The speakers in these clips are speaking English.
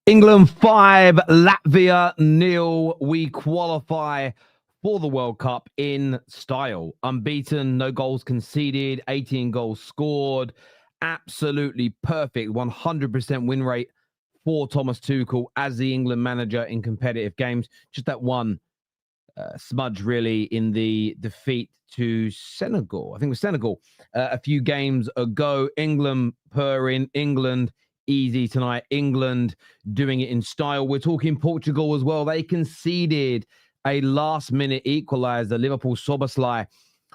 England 5, Latvia 0. We qualify for the World Cup in style. Unbeaten, no goals conceded, 18 goals scored. Absolutely perfect, 100% win rate for Thomas Tuchel as the England manager in competitive games. Just that one smudge, really, in the defeat to Senegal. I think it was Senegal a few games ago. England purring, England easy tonight. England doing it in style. We're talking Portugal as well. They conceded a last-minute equalizer. Liverpool Soboslai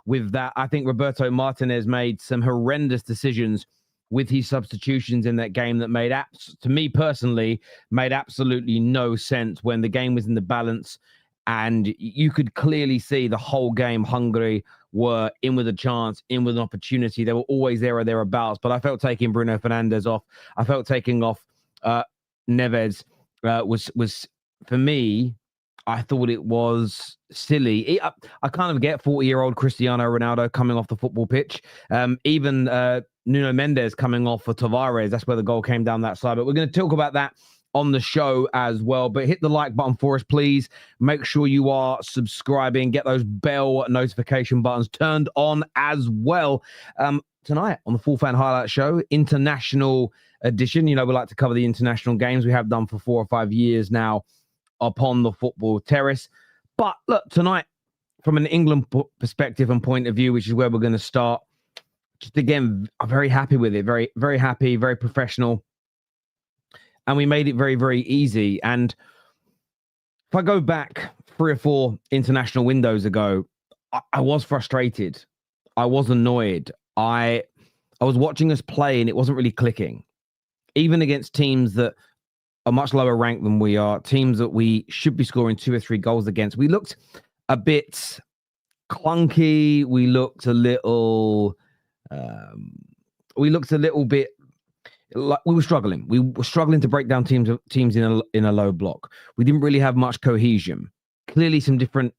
with that. I think Roberto Martinez made some horrendous decisions with his substitutions in that game that made, to me personally, made absolutely no sense when the game was in the balance. And you could clearly see the whole game Hungary were in with a chance, in with an opportunity. They were always there or thereabouts. But I felt taking Bruno Fernandes off. I felt taking off Neves was for me, I thought it was silly. I kind of get 40-year-old Cristiano Ronaldo coming off the football pitch. Even Nuno Mendes coming off for Tavares. That's where the goal came down that side. But we're going to talk about that on the show as well. But hit the like button for us, please. Make sure you are subscribing. Get those bell notification buttons turned on as well. Tonight on the Full Fan Highlight Show, international edition. You know, we like to cover the international games. We have done for 4 or 5 years now upon the Football Terrace. But look, tonight, from an England perspective and point of view, which is where we're going to start, just again, I'm very happy with it. Very, very happy, very professional. And we made it very, very easy. And if I go back 3 or 4 international windows ago, I was frustrated. I was annoyed. I was watching us play and it wasn't really clicking. Even against teams that are much lower ranked than we are, teams that we should be scoring 2 or 3 goals against. We looked a bit clunky. We looked a little bit like we were struggling. We were struggling to break down teams in a low block. We didn't really have much cohesion. Clearly some different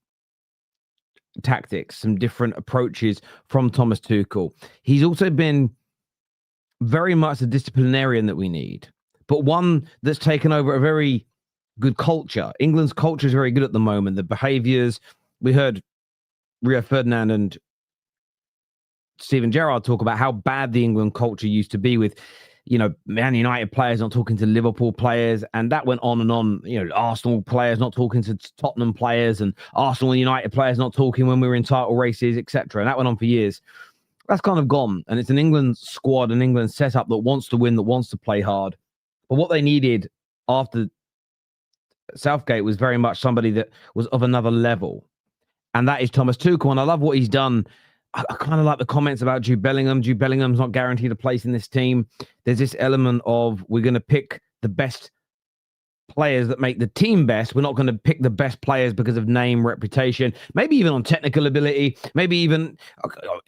tactics, some different approaches from Thomas Tuchel. He's also been very much the disciplinarian that we need, but one that's taken over a very good culture. England's culture is very good at the moment. The behaviors, we heard Rio Ferdinand and Steven Gerrard talk about how bad the England culture used to be with, you know, Man United players not talking to Liverpool players, and that went on and on. You know, Arsenal players not talking to Tottenham players, and Arsenal and United players not talking when we were in title races, etc. And that went on for years. That's kind of gone, and it's an England squad, an England setup that wants to win, that wants to play hard. But what they needed after Southgate was very much somebody that was of another level, and that is Thomas Tuchel. And I love what he's done. I kind of like the comments about Jude Bellingham. Jude Bellingham's not guaranteed a place in this team. There's this element of we're going to pick the best players that make the team best. We're not going to pick the best players because of name, reputation, maybe even on technical ability, maybe even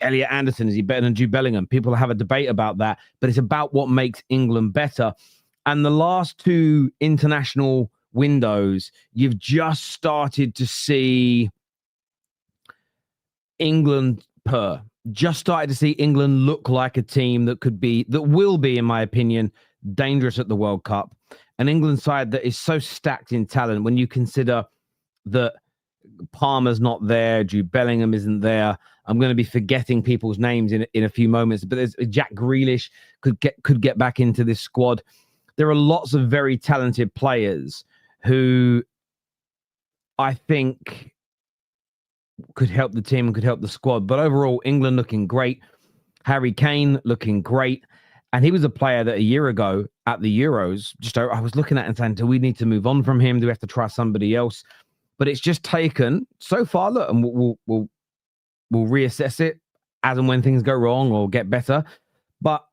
Elliot Anderson. Is he better than Jude Bellingham? People have a debate about that, but it's about what makes England better. And the last 2 international windows, you've just started to see England just started to see England look like a team that will be, in my opinion, dangerous at the World Cup. An England side that is so stacked in talent when you consider that Palmer's not there, Jude Bellingham isn't there. I'm going to be forgetting people's names in a few moments, but there's Jack Grealish could get back into this squad. There are lots of very talented players who I think could help the team and could help the squad. But overall, England looking great. Harry Kane looking great. And he was a player that a year ago at the Euros, I was looking at and saying, do we need to move on from him? Do we have to try somebody else? But it's just taken so far, look, and we'll reassess it as and when things go wrong or get better. But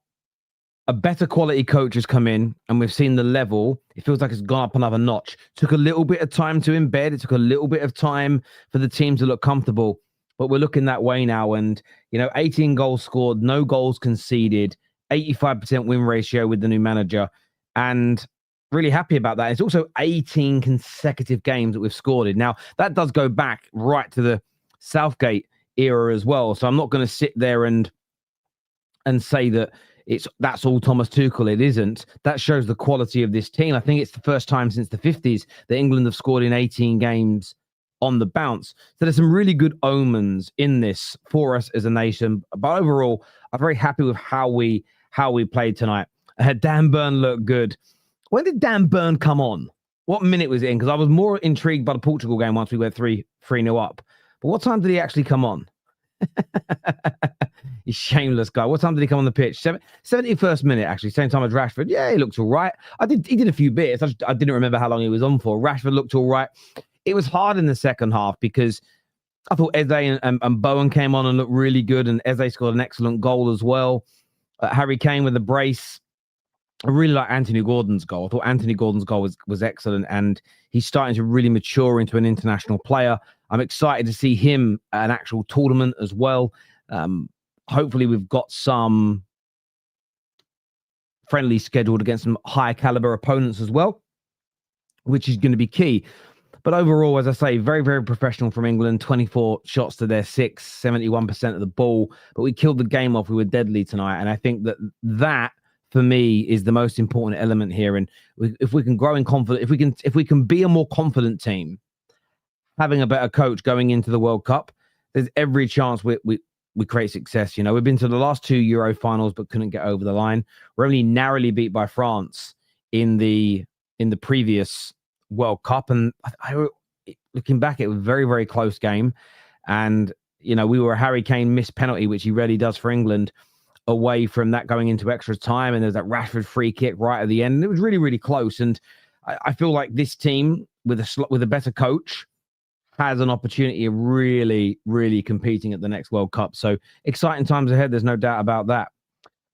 a better quality coach has come in, and we've seen the level. It feels like it's gone up another notch. Took a little bit of time to embed. It took a little bit of time for the team to look comfortable. But we're looking that way now. And, 18 goals scored, no goals conceded, 85% win ratio with the new manager. And really happy about that. It's also 18 consecutive games that we've scored in. Now, that does go back right to the Southgate era as well. So I'm not going to sit there and say that that's all Thomas Tuchel. It isn't. That shows the quality of this team. I think it's the first time since the 50s that England have scored in 18 games on the bounce. So there's some really good omens in this for us as a nation. But overall, I'm very happy with how we played tonight. Dan Burn looked good. When did Dan Burn come on? What minute was it in? Because I was more intrigued by the Portugal game once we went 3-0 up. But what time did he actually come on? He's shameless guy. What time did he come on the pitch? 71st minute, actually. Same time as Rashford. Yeah, he looked all right. He did a few bits. I didn't remember how long he was on for. Rashford looked all right. It was hard in the second half because I thought Eze and Bowen came on and looked really good, and Eze scored an excellent goal as well. Harry Kane with the brace. I really like Anthony Gordon's goal. I thought Anthony Gordon's goal was excellent, and he's starting to really mature into an international player. I'm excited to see him at an actual tournament as well. Hopefully we've got some friendlies scheduled against some higher caliber opponents as well, which is going to be key. But overall, as I say, very, very professional from England. 24 shots to their 6, 71% of the ball. But we killed the game off. We were deadly tonight. And I think that for me is the most important element here. And if we can grow in confidence, if we can be a more confident team, having a better coach going into the World Cup, there's every chance we create success. We've been to the last 2 Euro finals, but couldn't get over the line. We're only narrowly beat by France in the previous World Cup. And I looking back, it was a very, very close game. And, we were a Harry Kane missed penalty, which he rarely does for England, away from that going into extra time. And there's that Rashford free kick right at the end. And it was really, really close. And I feel like this team with a better coach has an opportunity of really, really competing at the next World Cup. So exciting times ahead. There's no doubt about that.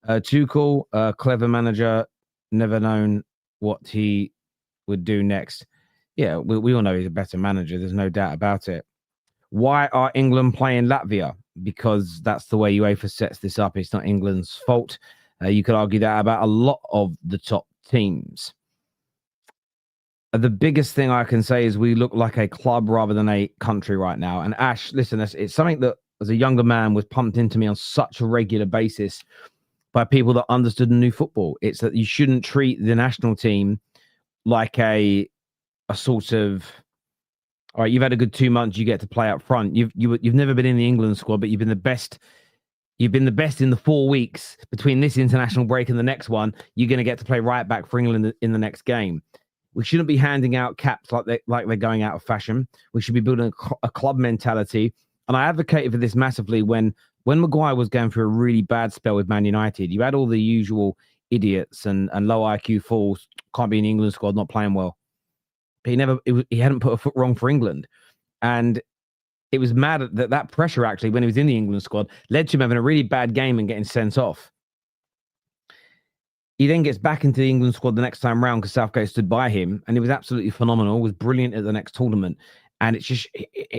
Tuchel, clever manager, never known what he would do next. Yeah, we all know he's a better manager. There's no doubt about it. Why are England playing Latvia? Because that's the way UEFA sets this up. It's not England's fault. You could argue that about a lot of the top teams. The biggest thing I can say is we look like a club rather than a country right now. And Ash, listen, it's something that as a younger man was pumped into me on such a regular basis by people that understood new football. It's that you shouldn't treat the national team like a sort of, all right, you've had a good 2 months, you get to play up front. You've never been in the England squad, but you've been the best. You've been the best in the 4 weeks between this international break and the next one. You're going to get to play right back for England in the next game. We shouldn't be handing out caps like they're going out of fashion. We should be building a club mentality. And I advocated for this massively when Maguire was going through a really bad spell with Man United. You had all the usual idiots and low IQ fools, can't be in the England squad, not playing well. But he hadn't put a foot wrong for England. And it was mad that pressure, actually, when he was in the England squad, led to him having a really bad game and getting sent off. He then gets back into the England squad the next time round because Southgate stood by him, and he was absolutely phenomenal, was brilliant at the next tournament. And it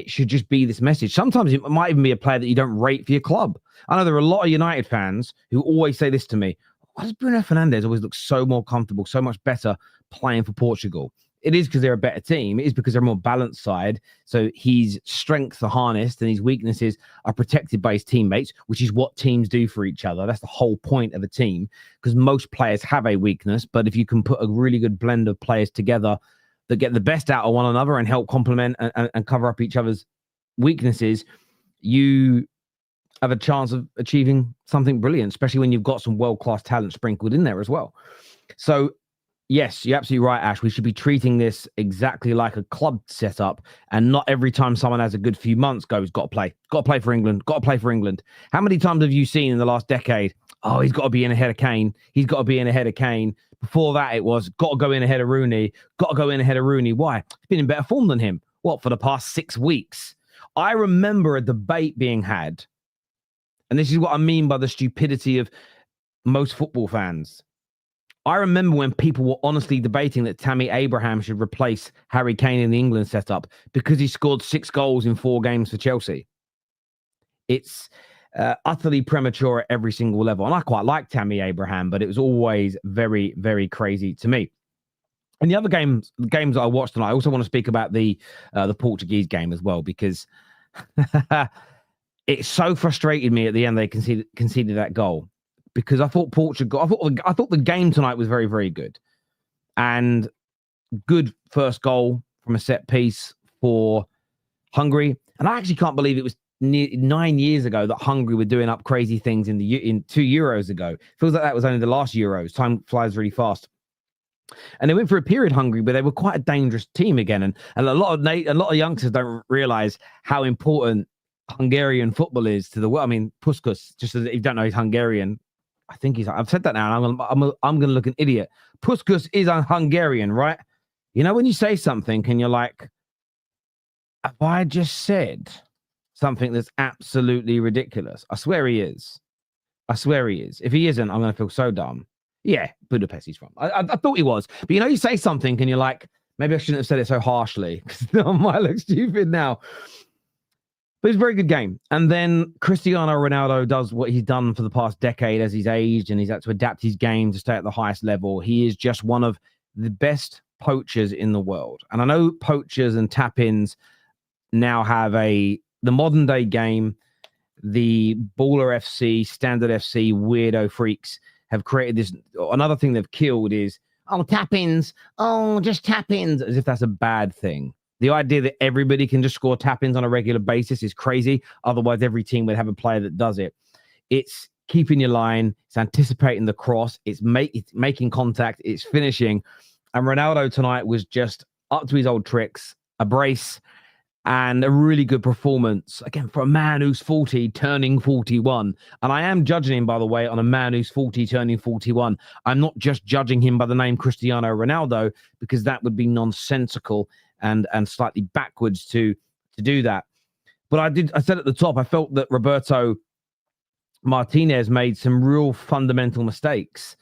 should just be this message. Sometimes it might even be a player that you don't rate for your club. I know there are a lot of United fans who always say this to me. Why does Bruno Fernandes always look so more comfortable, so much better playing for Portugal? It is because they're a better team. It is because they're a more balanced side. So his strengths are harnessed and his weaknesses are protected by his teammates, which is what teams do for each other. That's the whole point of a team, because most players have a weakness. But if you can put a really good blend of players together that get the best out of one another and help complement and cover up each other's weaknesses, you have a chance of achieving something brilliant, especially when you've got some world-class talent sprinkled in there as well. So yes, you're absolutely right, Ash. We should be treating this exactly like a club setup, and not every time someone has a good few months goes, got to play for England, got to play for England. How many times have you seen in the last decade, oh, he's got to be in ahead of Kane. He's got to be in ahead of Kane. Before that, it was, got to go in ahead of Rooney. Got to go in ahead of Rooney. Why? He's been in better form than him. What, for the past 6 weeks? I remember a debate being had, and this is what I mean by the stupidity of most football fans. I remember when people were honestly debating that Tammy Abraham should replace Harry Kane in the England setup because he scored 6 goals in 4 games for Chelsea. It's utterly premature at every single level. And I quite like Tammy Abraham, but it was always very, very crazy to me. And the other games that I watched, and I also want to speak about the Portuguese game as well, because it so frustrated me at the end they conceded that goal. because I thought Portugal, I thought the game tonight was very, very good. And good first goal from a set piece for Hungary. And I actually can't believe it was 9 years ago that Hungary were doing up crazy things in 2 Euros ago. Feels like that was only the last Euros. Time flies really fast. And they went for a period, Hungary, where they were quite a dangerous team again. And a lot of youngsters don't realize how important Hungarian football is to the world. I mean, Puskas, just as if you don't know, he's Hungarian. I think I've said that now, and I'm going to look an idiot. Puskas is a Hungarian, right? You know, when you say something and you're like, have I just said something that's absolutely ridiculous? I swear he is. I swear he is. If he isn't, I'm going to feel so dumb. Yeah, Budapest he's from. I thought he was. But you know, you say something and you're like, maybe I shouldn't have said it so harshly because I might look stupid now. But it's a very good game. And then Cristiano Ronaldo does what he's done for the past decade as he's aged and he's had to adapt his game to stay at the highest level. He is just one of the best poachers in the world. And I know poachers and tap-ins now have the modern day game, the Baller FC, Standard FC, weirdo freaks have created this. Another thing they've killed is, tap-ins. Just tap-ins, as if that's a bad thing. The idea that everybody can just score tap-ins on a regular basis is crazy. Otherwise, every team would have a player that does it. It's keeping your line. It's anticipating the cross. It's making contact. It's finishing. And Ronaldo tonight was just up to his old tricks, a brace, and a really good performance. Again, for a man who's 40, turning 41. And I am judging him, by the way, on a man who's 40, turning 41. I'm not just judging him by the name Cristiano Ronaldo, because that would be nonsensical and slightly backwards to do that. But I said at the top, I felt that Roberto Martinez made some real fundamental mistakes.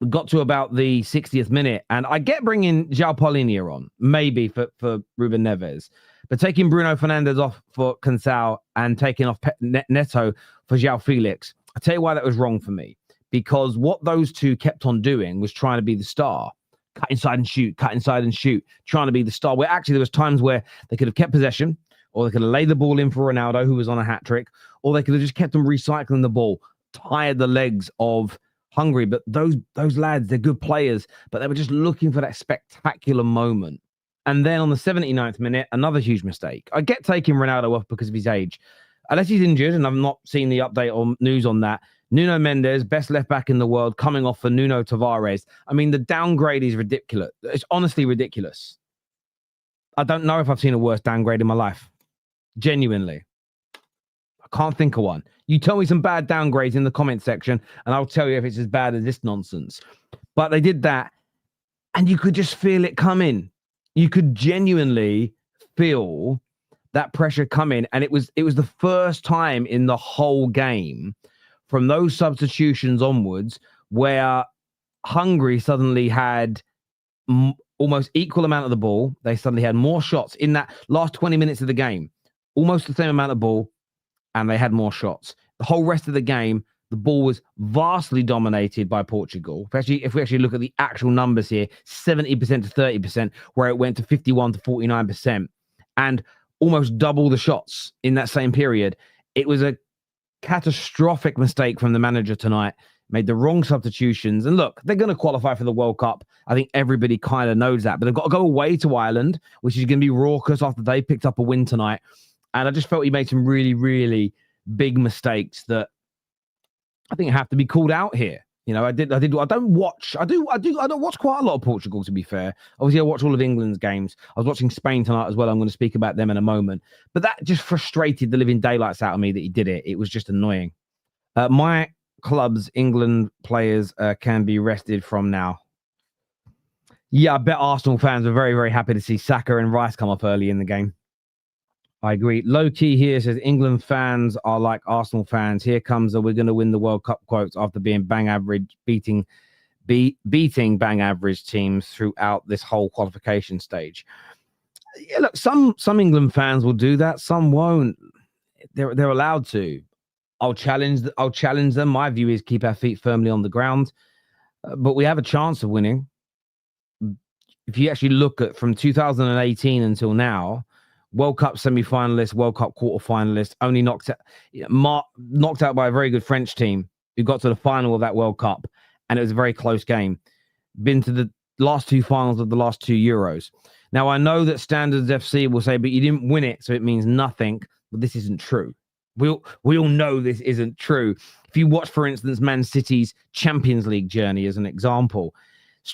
We got to about the 60th minute, and I get bringing João Paulinho on, maybe for Ruben Neves, but taking Bruno Fernandes off for Cancel and taking off Neto for João Felix, I'll tell you why that was wrong for me. Because what those two kept on doing was trying to be the star. Cut inside and shoot, trying to be the star. Where actually there was times where they could have kept possession, or they could have laid the ball in for Ronaldo, who was on a hat-trick, or they could have just kept on recycling the ball, tired the legs of Hungary. But those lads, they're good players, but they were just looking for that spectacular moment. And then on the 79th minute, another huge mistake. I get taking Ronaldo off because of his age. Unless he's injured, and I've not seen the update or news on that, Nuno Mendes, best left back in the world, coming off for Nuno Tavares. I mean, the downgrade is ridiculous. It's honestly ridiculous. I don't know if I've seen a worse downgrade in my life. Genuinely. I can't think of one. You tell me some bad downgrades in the comment section, and I'll tell you if it's as bad as this nonsense. But they did that, and you could just feel it coming. You could genuinely feel that pressure coming, and it was the first time in the whole game from those substitutions onwards where Hungary suddenly had almost equal amount of the ball. They suddenly had more shots in that last 20 minutes of the game, almost the same amount of ball, and they had more shots. The whole rest of the game, the ball was vastly dominated by Portugal. If we actually look at the actual numbers here, 70% to 30%, where it went to 51 to 49%, and almost double the shots in that same period. It was a catastrophic mistake from the manager tonight. Made the wrong substitutions. And look, they're going to qualify for the World Cup. I think everybody kind of knows that. But they've got to go away to Ireland, which is going to be raucous after they picked up a win tonight. And I just felt he made some really, really big mistakes that I think have to be called out here. You know, I don't watch quite a lot of Portugal, to be fair. Obviously, I watch all of England's games. I was watching Spain tonight as well. I'm going to speak about them in a moment. But that just frustrated the living daylights out of me that he did it. It was just annoying. My club's England players can be rested from now. Yeah, I bet Arsenal fans are very, very happy to see Saka and Rice come off early in the game. I agree. Low key here says England fans are like Arsenal fans. Here comes we're going to win the World Cup quotes after being bang average, beating bang average teams throughout this whole qualification stage. Yeah, look, some England fans will do that. Some won't. They're allowed to. I'll challenge them. My view is keep our feet firmly on the ground, but we have a chance of winning. If you actually look at from 2018 until now, World Cup semi-finalist, World Cup quarter-finalist, only knocked out by a very good French team who got to the final of that World Cup, and it was a very close game. Been to the last two finals of the last two Euros. Now, I know that Standards FC will say, but you didn't win it, so it means nothing. But this isn't true. We all know this isn't true. If you watch, for instance, Man City's Champions League journey as an example,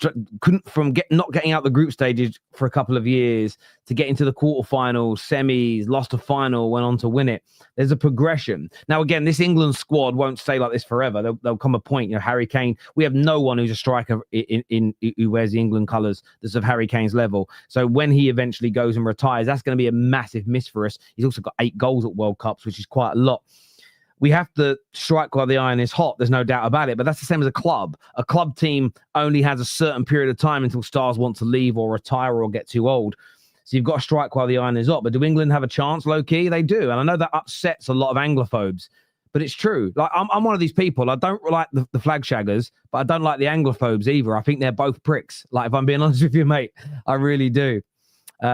not getting out the group stages for a couple of years to get into the quarterfinals, semis, lost a final, went on to win it. There's a progression. Now, again, this England squad won't stay like this forever. There'll come a point, Harry Kane. We have no one who's a striker who wears the England colours that's of Harry Kane's level. So when he eventually goes and retires, that's going to be a massive miss for us. He's also got 8 goals at World Cups, which is quite a lot. We have to strike while the iron is hot. There's no doubt about it. But that's the same as a club. A club team only has a certain period of time until stars want to leave or retire or get too old. So you've got to strike while the iron is hot. But do England have a chance, low-key? They do. And I know that upsets a lot of Anglophobes. But it's true. Like I'm one of these people. I don't like the flag shaggers, but I don't like the Anglophobes either. I think they're both pricks. Like, if I'm being honest with you, mate, I really do.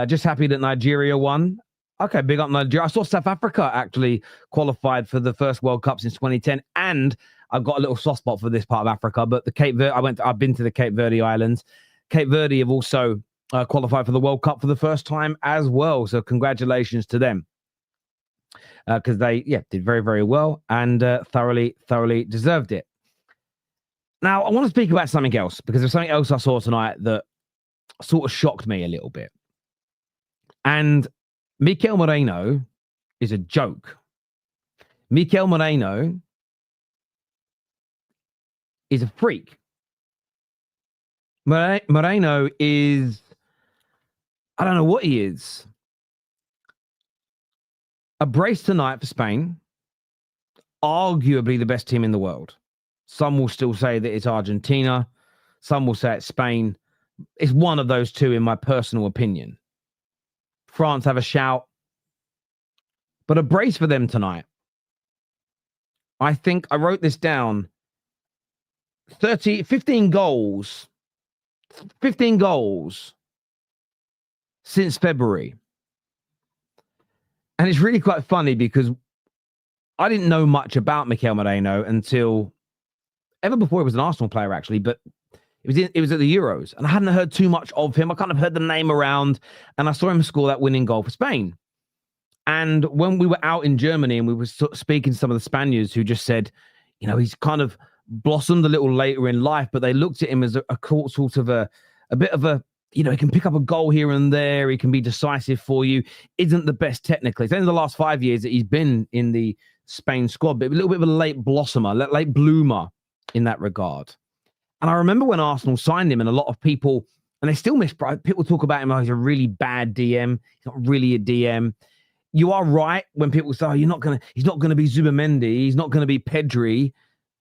Just happy that Nigeria won. Okay, big up Nigeria. I saw South Africa actually qualified for the first World Cup since 2010, and I've got a little soft spot for this part of Africa. But the Cape Verde, I've been to the Cape Verde Islands. Cape Verde have also qualified for the World Cup for the first time as well. So congratulations to them, because they did very, very well and thoroughly deserved it. Now I want to speak about something else, because there's something else I saw tonight that sort of shocked me a little bit, and Mikel Merino is a joke. Mikel Merino is a freak. Merino is, I don't know what he is. A brace tonight for Spain, arguably the best team in the world. Some will still say that it's Argentina. Some will say it's Spain. It's one of those two, in my personal opinion. France have a shout, but a brace for them tonight. I think I wrote this down. 15 goals since February. And it's really quite funny because I didn't know much about Mikel Merino until ever before he was an Arsenal player, actually, but it was at the Euros, and I hadn't heard too much of him. I kind of heard the name around, and I saw him score that winning goal for Spain. And when we were out in Germany and we were speaking to some of the Spaniards who just said, he's kind of blossomed a little later in life, but they looked at him as a sort of a bit of a, he can pick up a goal here and there. He can be decisive for you. Isn't the best technically. It's only the last 5 years that he's been in the Spain squad, but a little bit of a late blossomer, late bloomer in that regard. And I remember when Arsenal signed him, and a lot of people, and they still people talk about him like he's a really bad DM. He's not really a DM. You are right when people say, he's not going to be Zubamendi. He's not going to be Pedri.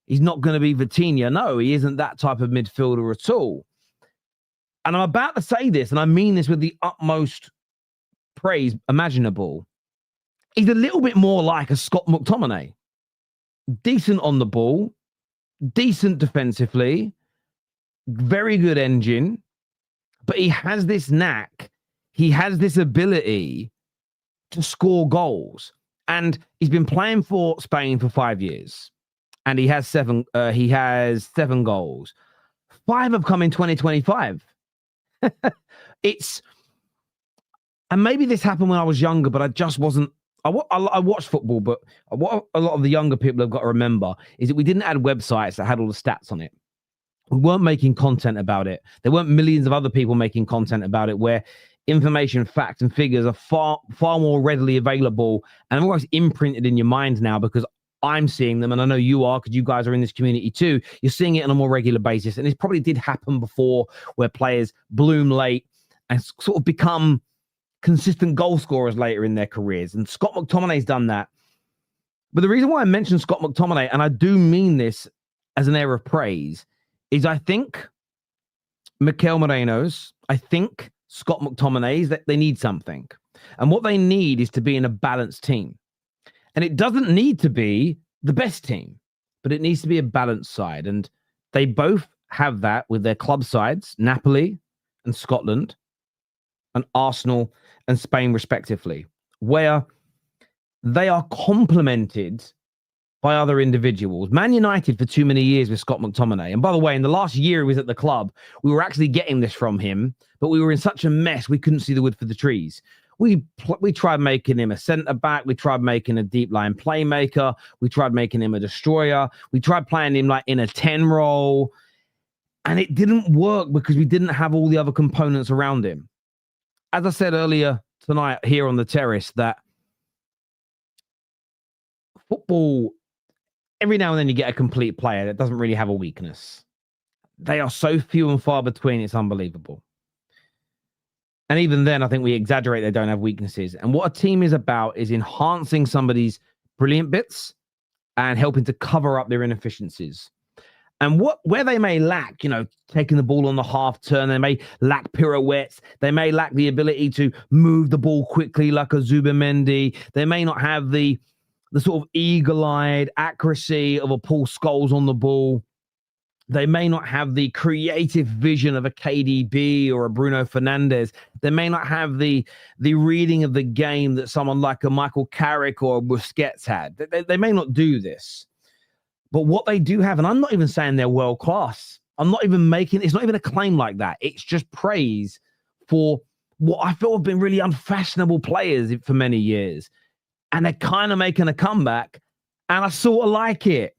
He's not going to be Vitinha. No, he isn't that type of midfielder at all. And I'm about to say this, and I mean this with the utmost praise imaginable. He's a little bit more like a Scott McTominay. Decent on the ball, decent defensively, very good engine, but he has this knack. He has this ability to score goals. And he's been playing for Spain for 5 years. And he has 7 goals. 5 have come in 2025. And maybe this happened when I was younger, but I just wasn't. I watched football, but what a lot of the younger people have got to remember is that we didn't add websites that had all the stats on it. We weren't making content about it. There weren't millions of other people making content about it, where information, facts, and figures are far more readily available and almost imprinted in your mind now, because I'm seeing them, and I know you are, because you guys are in this community too. You're seeing it on a more regular basis, and it probably did happen before, where players bloom late and sort of become consistent goal scorers later in their careers. And Scott McTominay's done that. But the reason why I mentioned Scott McTominay, and I do mean this as an air of praise, is I think Mikel Merino's, I think Scott McTominay's, that they need something. And what they need is to be in a balanced team. And it doesn't need to be the best team, but it needs to be a balanced side. And they both have that with their club sides, Napoli and Scotland, and Arsenal and Spain respectively, where they are complemented by other individuals. Man United for too many years with Scott McTominay. And by the way, in the last year he was at the club, we were actually getting this from him, but we were in such a mess we couldn't see the wood for the trees. We tried making him a centre-back. We tried making a deep-line playmaker. We tried making him a destroyer. We tried playing him like in a 10 role. And it didn't work because we didn't have all the other components around him. As I said earlier tonight here on the terrace, that football, every now and then you get a complete player that doesn't really have a weakness. They are so few and far between, it's unbelievable. And even then, I think we exaggerate they don't have weaknesses. And what a team is about is enhancing somebody's brilliant bits and helping to cover up their inefficiencies. And where they may lack, taking the ball on the half turn, they may lack pirouettes, they may lack the ability to move the ball quickly like a Zubimendi. They may not have the sort of eagle-eyed accuracy of a Paul Scholes on the ball. They may not have the creative vision of a KDB or a Bruno Fernandes. They may not have the reading of the game that someone like a Michael Carrick or Busquets had. They may not do this. But what they do have, and I'm not even saying they're world class. It's not even a claim like that. It's just praise for what I feel have been really unfashionable players for many years. And they're kind of making a comeback, and I sort of like it.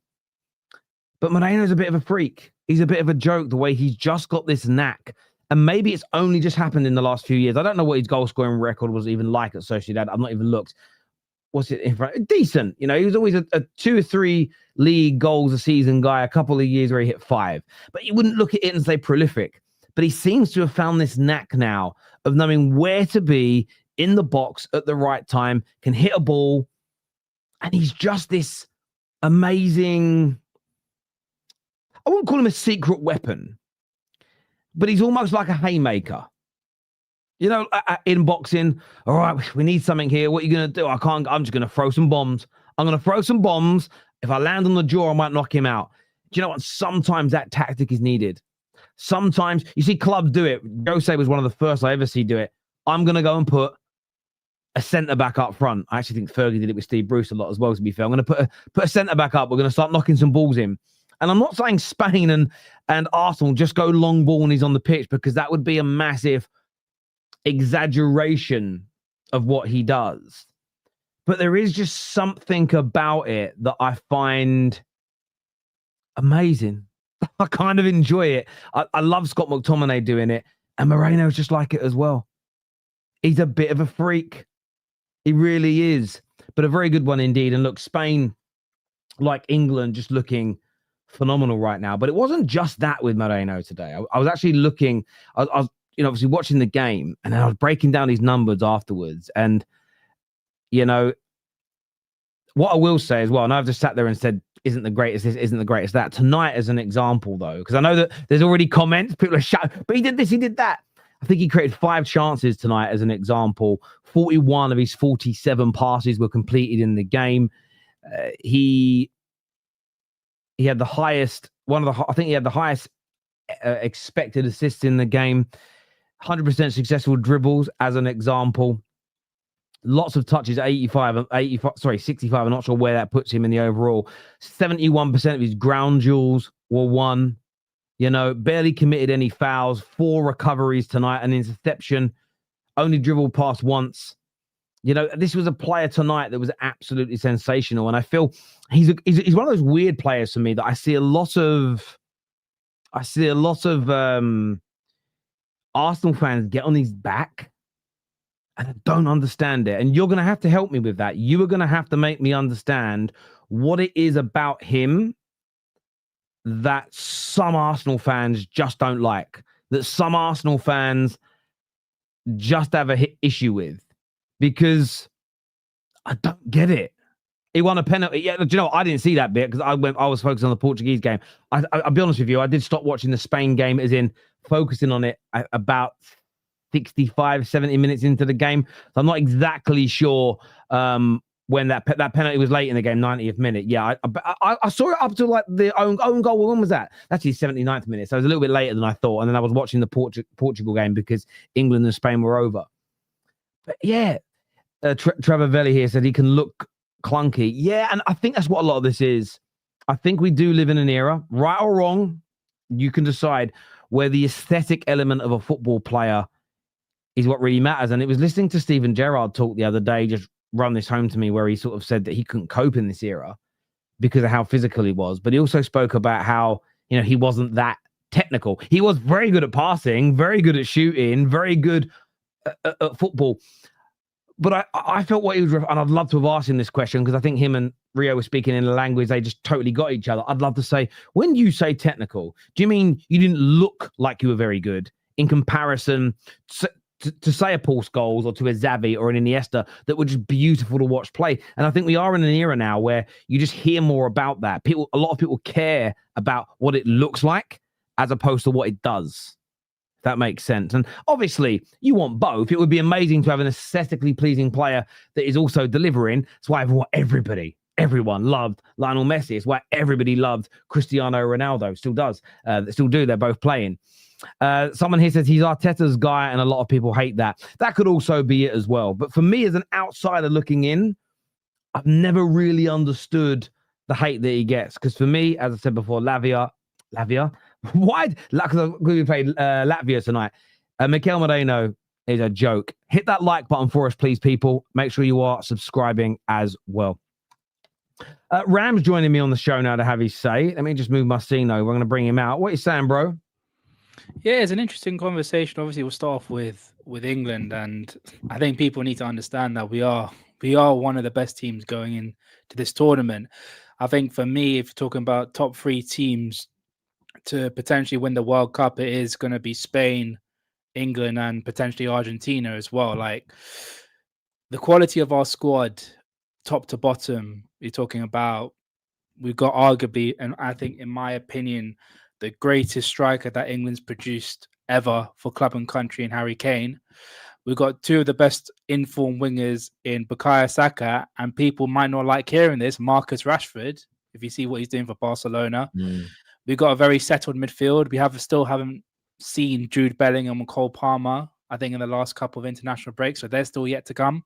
But Merino's a bit of a freak. He's a bit of a joke, the way he's just got this knack. And maybe it's only just happened in the last few years. I don't know what his goal-scoring record was even like at Sociedad. I've not even looked. What's it in front? Decent. He was always a 2 or 3 league goals a season guy, a couple of years where he hit 5. But you wouldn't look at it and say prolific. But he seems to have found this knack now of knowing where to be in the box at the right time, can hit a ball. And he's just this amazing... I wouldn't call him a secret weapon, but he's almost like a haymaker. In boxing, all right, we need something here. What are you going to do? I'm just going to throw some bombs. I'm going to throw some bombs. If I land on the jaw, I might knock him out. Do you know what? Sometimes that tactic is needed. Sometimes, you see clubs do it. Jose was one of the first I ever see do it. I'm going to go and put a centre-back up front. I actually think Fergie did it with Steve Bruce a lot as well, to be fair. I'm going to put a centre-back up. We're going to start knocking some balls in. And I'm not saying Spain and Arsenal just go long ball when he's on the pitch, because that would be a massive exaggeration of what he does. But there is just something about it that I find amazing. I kind of enjoy it. I love Scott McTominay doing it, and Merino's just like it as well. He's a bit of a freak. He really is. But a very good one indeed. And look, Spain, like England, just looking phenomenal right now. But it wasn't just that with Merino today. I was actually looking, I was obviously watching the game, and then I was breaking down these numbers afterwards. And, what I will say as well, and I've just sat there and said, isn't the greatest this, isn't the greatest that. Tonight, as an example, though, because I know that there's already comments, people are shouting, but he did this, he did that. I think he created 5 chances tonight as an example. 41 of his 47 passes were completed in the game. He had the highest, I think he had the highest expected assists in the game. 100% successful dribbles as an example. Lots of touches, 65. I'm not sure where that puts him in the overall. 71% of his ground duels were won. Barely committed any fouls. 4 recoveries tonight, an interception. Only dribbled past once. This was a player tonight that was absolutely sensational, and I feel he's one of those weird players for me that I see a lot of Arsenal fans get on his back, and I don't understand it. And you're going to have to help me with that. You are going to have to make me understand what it is about him that some Arsenal fans just don't like, that some Arsenal fans just have a issue with. Because I don't get it. He won a penalty. Yeah, do you know what? I didn't see that bit because I was focused on the Portuguese game. I'll be honest with you. I did stop watching the Spain game, as in focusing on it about 65, 70 minutes into the game. So I'm not exactly sure when that penalty was late in the game, 90th minute. Yeah, I saw it up to like the own goal. When was that? That's the 79th minute. So it was a little bit later than I thought. And then I was watching the Portugal game because England and Spain were over. But yeah. Trevor Velli here said he can look clunky. Yeah, and I think that's what a lot of this is. I think we do live in an era, right or wrong, you can decide, where the aesthetic element of a football player is what really matters. And it was listening to Steven Gerrard talk the other day, just run this home to me, where he sort of said that he couldn't cope in this era because of how physical he was. But he also spoke about how, he wasn't that technical. He was very good at passing, very good at shooting, very good at football. But I felt what he was, and I'd love to have asked him this question, because I think him and Rio were speaking in a language they just totally got each other. I'd love to say, when you say technical, do you mean you didn't look like you were very good in comparison to say a Paul Scholes or to a Xavi or an Iniesta that were just beautiful to watch play? And I think we are in an era now where you just hear more about that. A lot of people care about what it looks like as opposed to what it does. That makes sense. And obviously, you want both. It would be amazing to have an aesthetically pleasing player that is also delivering. That's why everyone loved Lionel Messi. It's why everybody loved Cristiano Ronaldo. Still does. Still do. They're both playing. Someone here says he's Arteta's guy, and a lot of people hate that. That could also be it as well. But for me, as an outsider looking in, I've never really understood the hate that he gets. Because for me, as I said before, Latvia. Why? Because we played Latvia tonight. Mikel Merino is a joke. Hit that like button for us, please, people. Make sure you are subscribing as well. Ram's joining me on the show now to have his say. Let me just move my scene over. We're going to bring him out. What are you saying, bro? Yeah, it's an interesting conversation. Obviously, we'll start off with England, and I think people need to understand that we are one of the best teams going into this tournament. I think for me, if you're talking about top 3 teams to potentially win the World Cup, it is going to be Spain, England, and potentially Argentina as well. Like, the quality of our squad, top to bottom, you're talking about, we've got arguably, and I think, in my opinion, the greatest striker that England's produced ever for club and country in Harry Kane. We've got 2 of the best informed wingers in Bukayo Saka, and people might not like hearing this, Marcus Rashford, if you see what he's doing for Barcelona. We've got a very settled midfield. We still haven't seen Jude Bellingham and Cole Palmer, I think, in the last couple of international breaks, so they're still yet to come.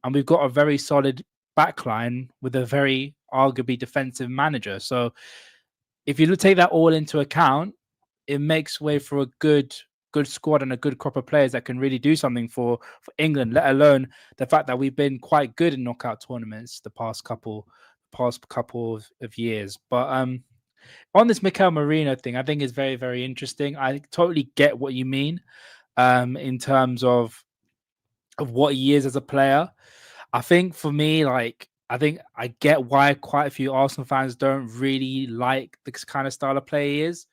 And we've got a very solid backline with a very arguably defensive manager. So if you take that all into account, it makes way for a good squad and a good crop of players that can really do something for England, let alone the fact that we've been quite good in knockout tournaments the past couple of years. But on this Mikel Merino thing, I think is very, very interesting. I totally get what you mean in terms of what he is as a player. I think for me, like, I think I get why quite a few Arsenal fans don't really like this kind of style of play he is.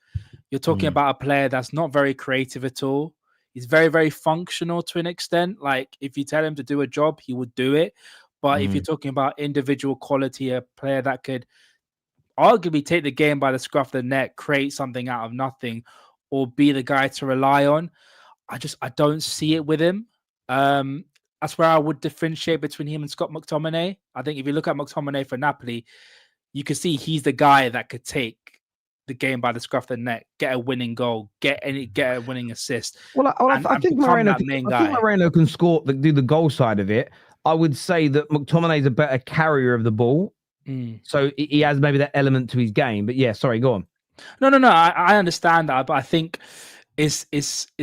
You're talking about a player that's not very creative at all. He's very, very functional to an extent. Like, if you tell him to do a job, he would do it. But if you're talking about individual quality, a player that could arguably take the game by the scruff of the neck, create something out of nothing, or be the guy to rely on, I don't see it with him. That's where I would differentiate between him and Scott McTominay. I think if you look at McTominay for Napoli, you can see he's the guy that could take the game by the scruff of the neck, get a winning goal, get a winning assist. Well, I think Moreno can score, do the goal side of it. I would say that McTominay is a better carrier of the ball. So he has maybe that element to his game. But yeah, sorry, go on. No. I understand that, but I think it's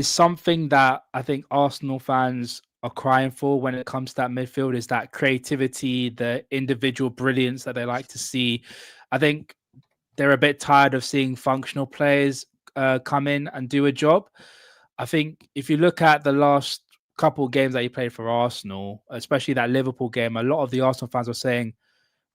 something that I think Arsenal fans are crying for when it comes to that midfield, is that creativity, the individual brilliance that they like to see. I think they're a bit tired of seeing functional players come in and do a job. I think if you look at the last couple of games that he played for Arsenal, especially that Liverpool game, a lot of the Arsenal fans were saying,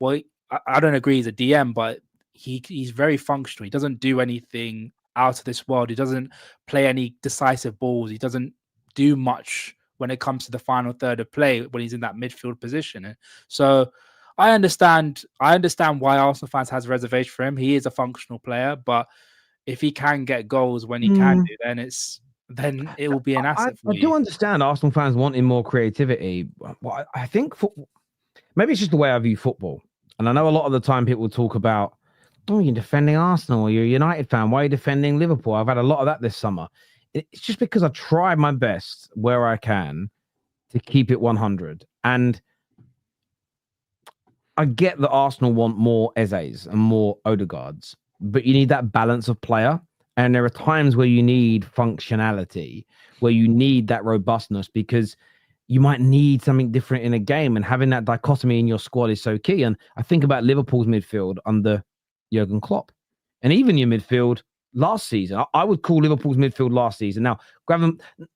well, I don't agree he's a DM, but he's very functional. He doesn't do anything out of this world. He doesn't play any decisive balls. He doesn't do much when it comes to the final third of play when he's in that midfield position. And so I understand why Arsenal fans has a reservation for him. He is a functional player, but if he can get goals when he can do, then it will be an asset for you. I do understand Arsenal fans wanting more creativity. Well, I think maybe it's just the way I view football. And I know a lot of the time people talk about, oh, you're defending Arsenal, you're a United fan, why are you defending Liverpool? I've had a lot of that this summer. It's just because I try my best where I can to keep it 100. And I get that Arsenal want more Ezes and more Odegaards, but you need that balance of player. And there are times where you need functionality, where you need that robustness, because you might need something different in a game. And having that dichotomy in your squad is so key. And I think about Liverpool's midfield under Jurgen Klopp, and even your midfield last season. I would call Liverpool's midfield last season. Now,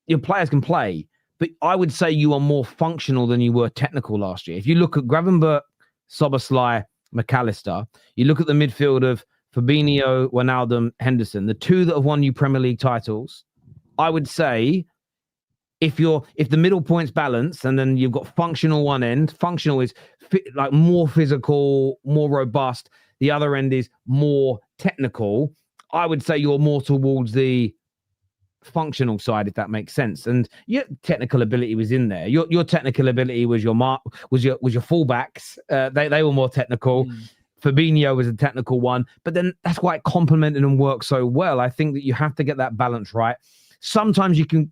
your players can play, but I would say you are more functional than you were technical last year. If you look at Gravenberch, Szoboszlai, McAllister, you look at the midfield of Fabinho, Wijnaldum, Henderson, the two that have won you Premier League titles. I would say if the middle point's balanced and then you've got functional one end, functional is like more physical, more robust. The other end is more technical. I would say you're more towards the functional side, if that makes sense. And your technical ability was in there. Your technical ability was your fullbacks. They were more technical. Fabinho was a technical one, but then that's why it complemented and worked so well. I think that you have to get that balance right. Sometimes you can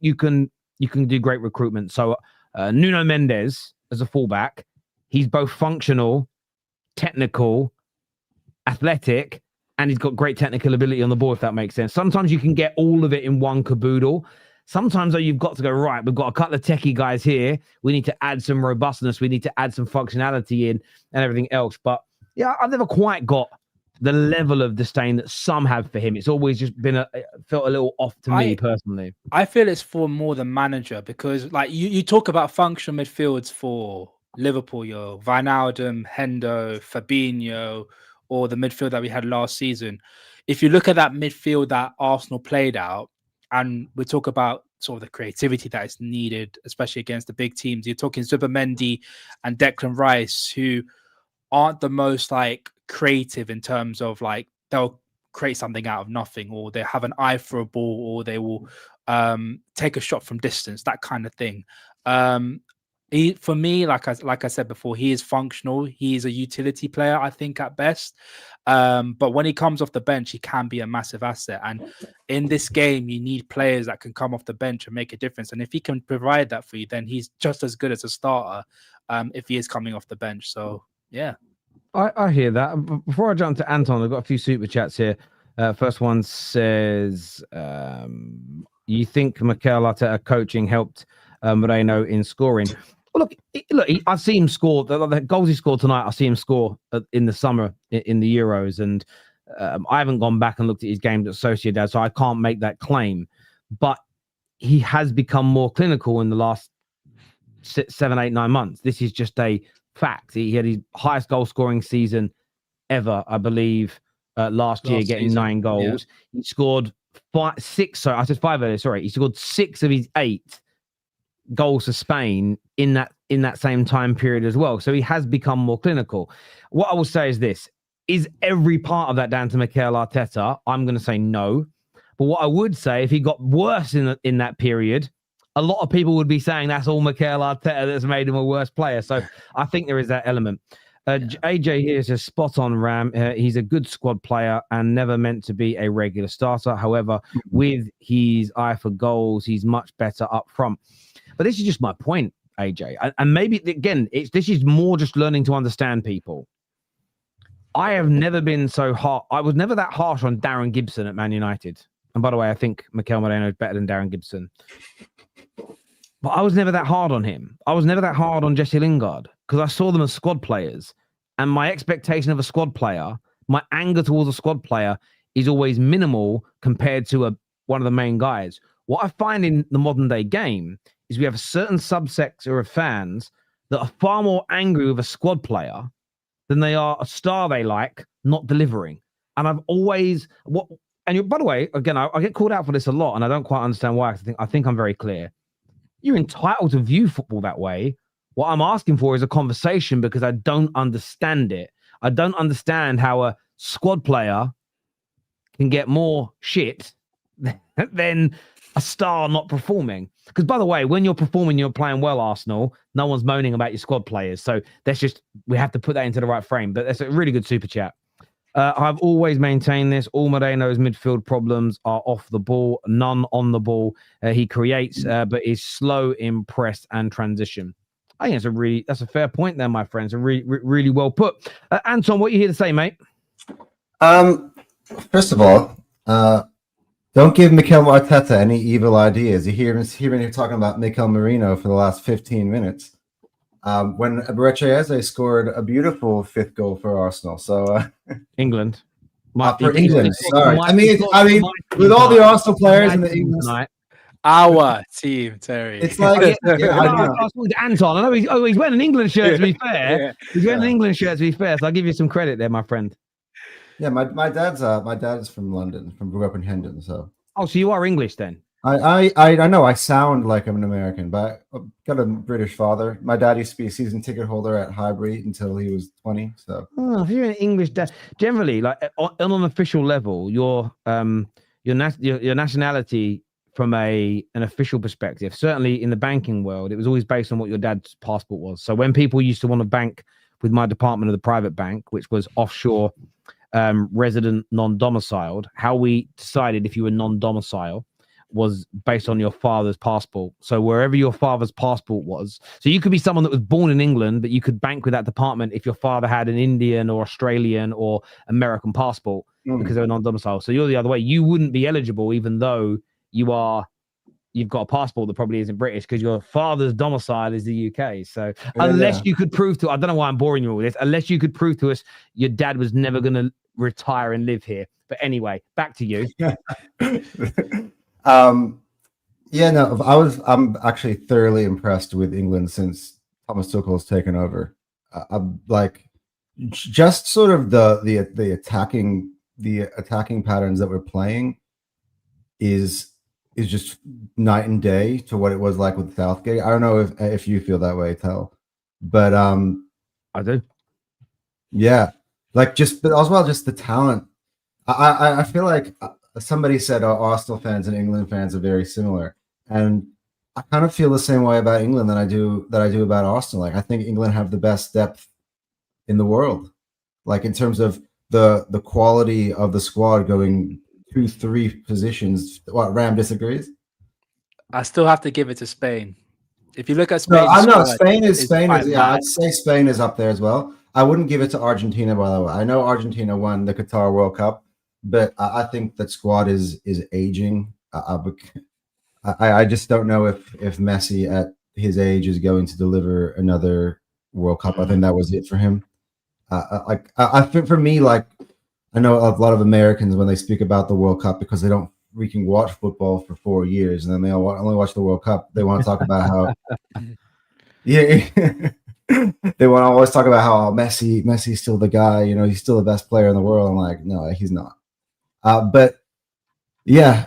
do great recruitment. So Nuno Mendes as a fullback, he's both functional, technical, athletic, and he's got great technical ability on the ball, if that makes sense. Sometimes you can get all of it in one caboodle. Sometimes, though, you've got to go, right, we've got a couple of techie guys here. We need to add some robustness. We need to add some functionality in and everything else. But yeah, I've never quite got the level of disdain that some have for him. It's always just been felt a little off to me personally. I feel it's for more the manager, because like you talk about functional midfields for Liverpool, your Wijnaldum, Hendo, Fabinho, or the midfield that we had last season. If you look at that midfield that Arsenal played out, and we talk about sort of the creativity that is needed, especially against the big teams, you're talking Zubimendi and Declan Rice, who aren't the most like creative in terms of like they'll create something out of nothing, or they have an eye for a ball, or they will take a shot from distance, that kind of thing. For me, like I said before, he is functional. He is a utility player, I think, at best. But when he comes off the bench, he can be a massive asset. And in this game, you need players that can come off the bench and make a difference. And if he can provide that for you, then he's just as good as a starter if he is coming off the bench. So, yeah. I hear that. Before I jump to Anton, I've got a few super chats here. First one says, you think Mikel Arteta coaching helped Merino in scoring? Well, look, I've seen him score. The goals he scored tonight, I see him score in the summer in the Euros. And I haven't gone back and looked at his games at Sociedad, so I can't make that claim. But he has become more clinical in the last 7, 8, 9 months. This is just a fact. He had his highest goal scoring season ever, I believe, last year, getting season. 9 goals. Yeah. He scored 6. Sorry, I said 5 earlier. Sorry, he scored 6 of his 8 goals for Spain in that same time period as well. So he has become more clinical. What I will say is this: is every part of that down to Mikel Arteta? I'm going to say no. But what I would say, if he got worse in that period, a lot of people would be saying that's all Mikel Arteta that's made him a worse player. So I think there is that element. AJ here says, spot on, Ram. He's a good squad player and never meant to be a regular starter. However, with his eye for goals, he's much better up front. But this is just my point, AJ. And maybe, again, this is more just learning to understand people. I have never been so hard. I was never that harsh on Darren Gibson at Man United. And by the way, I think Mikel Merino is better than Darren Gibson. But I was never that hard on him. I was never that hard on Jesse Lingard because I saw them as squad players. And my expectation of a squad player, my anger towards a squad player is always minimal compared to one of the main guys. What I find in the modern day game is we have a certain subsector of fans that are far more angry with a squad player than they are a star they like not delivering. And I've always... by the way, again, I get called out for this a lot, and I don't quite understand why. I think I'm very clear. You're entitled to view football that way. What I'm asking for is a conversation because I don't understand it. I don't understand how a squad player can get more shit than a star not performing. Because, by the way, when you're performing, you're playing well, Arsenal. No one's moaning about your squad players. So we have to put that into the right frame. But that's a really good super chat. I've always maintained this. All Moreno's midfield problems are off the ball, none on the ball. He creates, but is slow in press and transition. I think that's a fair point there, my friends. Really well put. Anton, what are you here to say, mate? First of all, don't give Mikel Arteta any evil ideas. You hear me talking about Mikel Merino for the last 15 minutes. When Eberechi Eze scored a beautiful 5th goal for Arsenal. So England. For England, sorry. I mean, with all the Arsenal players in the England tonight. Our team, Terry. It's like I know. Anton. I know he's wearing an England shirt. To be fair, he's wearing an England shirt. To be fair, so I'll give you some credit there, my friend. Yeah, my dad's from London, grew up in Hendon. So so you are English then? I know I sound like I'm an American, but I've got a British father. My dad used to be a season ticket holder at Highbury until he was 20. So if you're an English dad, generally, like on an official level, your nationality from an official perspective, certainly in the banking world, it was always based on what your dad's passport was. So when people used to want to bank with my department of the private bank, which was offshore, resident, non-domiciled, how we decided if you were non-domicile was based on your father's passport. So wherever your father's passport was, so you could be someone that was born in England, but you could bank with that department if your father had an Indian or Australian or American passport because they were non-domicile. So you're the other way. You wouldn't be eligible, even though you've got a passport that probably isn't British because your father's domicile is the UK. So unless you could prove to, I don't know why I'm boring you with this, unless you could prove to us your dad was never going to retire and live here. But anyway, back to you. I'm actually thoroughly impressed with England since Thomas Tuchel's taken over. I'm like just sort of the attacking patterns that we're playing is just night and day to what it was like with Southgate. I don't know if you feel that way, Tel, but I do. Yeah, but as well, just the talent. I feel like somebody said Arsenal fans and England fans are very similar, and I kind of feel the same way about England that I do about Arsenal. Like I think England have the best depth in the world, like in terms of the quality of the squad going 2-3 positions. What, Ram disagrees? I still have to give it to Spain. If you look at Spain, Spain is I'd say Spain is up there as well. I wouldn't give it to Argentina, by the way. I know Argentina won the Qatar World Cup, but I think that squad is aging. I just don't know if Messi at his age is going to deliver another World Cup. I think that was it for him. I think for me, like I know a lot of Americans when they speak about the World Cup because they don't freaking watch football for 4 years and then they only watch the World Cup. They want to talk about how they want to always talk about how Messi's still the guy. You know, he's still the best player in the world. I'm like, no, he's not. But yeah,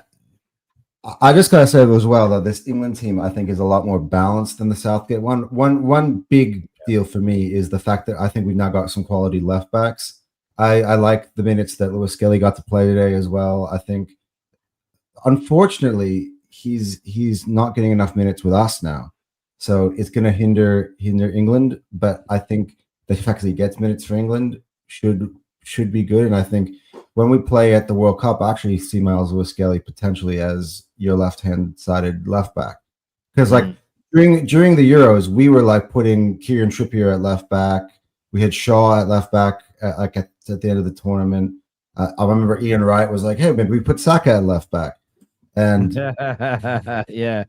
I just gotta say as well that this England team I think is a lot more balanced than the Southgate one. One big deal for me is the fact that I think we've now got some quality left backs. I like the minutes that Lewis Skelly got to play today as well. I think, unfortunately, he's not getting enough minutes with us now, so it's going to hinder England. But I think the fact that he gets minutes for England should be good. And I think when we play at the World Cup, I actually see Miles Lewis Skelly potentially as your left-hand sided left back because like during the Euros, we were like putting Kieran Trippier at left back. We had Shaw at left back at the end of the tournament. I remember Ian Wright was like, "Hey, maybe we put Saka at left back." And yeah,